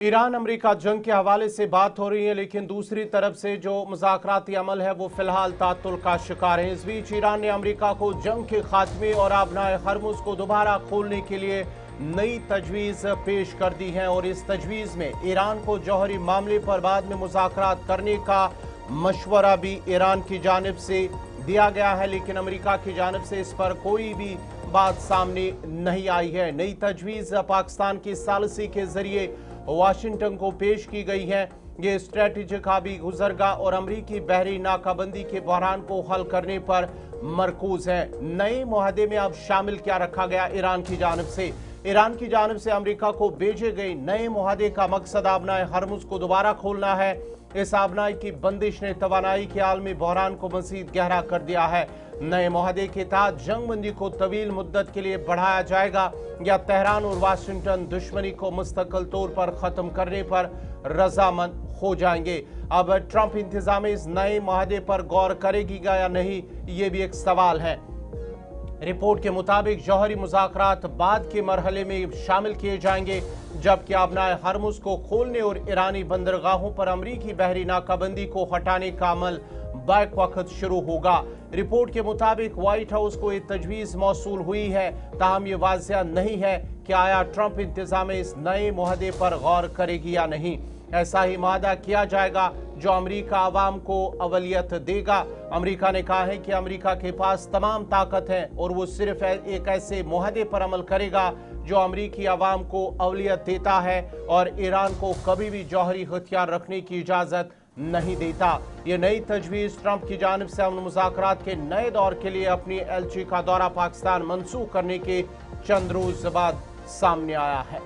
Iran America जंग के हवाले से बात हो रही है, लेकिन दूसरी तरफ से जो मुज़ाकराती अमल है वो फिलहाल तातुल का शिकार है। इस बीच ईरान ने अमेरिका को जंग के खात्मे और आबनाए हरमुज को दोबारा खोलने के लिए नई तजवीज़ पेश कर दी है और इस तजवीज़ में ईरान को जौहरी मामले पर बाद में मुज़ाकरात करने का मशवरा भी ईरान की जानिब से दिया गया है, लेकिन अमेरिका की जानिब से इस पर कोई भी बात सामने नहीं आई है। नई तजवीज़ पाकिस्तान की सालिसी के जरिए वाशिंगटन को पेश की गई है। ये स्ट्रेटेजिक आबी गुजरगाह और अमरीकी बहरी नाकाबंदी के बहरान को हल करने पर मरकूज है। नए मुआहदे में अब शामिल क्या रखा गया ईरान की जानिब से? ईरान की जानिब से अमरीका को भेजे गए नए मुआहदे का मकसद आबनाए हरमुज को दोबारा खोलना है। इस आबनाई की बंदिश ने तवानाई के आलमी बहरान को मजीद गहरा कर दिया है। नए मुआहदे के तहत जंगबंदी को तवील मुद्दत के लिए बढ़ाया जाएगा या तेहरान और वाशिंगटन दुश्मनी को मुस्तकिल तौर पर ख़त्म करने पर रजामंद हो जाएंगे। अब ट्रंप इंतजाम इस नए मुआहदे पर गौर करेगी या नहीं, ये भी एक सवाल है। रिपोर्ट के मुताबिक जौहरी मुज़ाकरात बाद के मरहले में शामिल किए जाएंगे, जबकि आबनाए हरमुज को खोलने और ईरानी बंदरगाहों पर अमरीकी बहरी नाकाबंदी को हटाने का अमल बैक वक्त शुरू होगा। रिपोर्ट के मुताबिक व्हाइट हाउस को एक तजवीज़ मौसूल हुई है, ताहम ये वाज़िया नहीं है कि आया ट्रंप इंतजाम इस नए मुआहदे पर गौर करेगी या नहीं। ऐसा ही मादा किया जाएगा जो अमेरिका आवाम को अवलियत देगा। अमेरिका ने कहा है कि अमेरिका के पास तमाम ताकत है और वो सिर्फ एक ऐसे मुआहदे पर अमल करेगा जो अमेरिकी आवाम को अवलियत देता है और ईरान को कभी भी जौहरी हथियार रखने की इजाज़त नहीं देता। ये नई तजवीज़ ट्रंप की जानिब से अमन मुज़ाकरात के नए दौर के लिए अपनी एलची का दौरा पाकिस्तान मंसूख करने के चंद रोज बाद सामने आया है।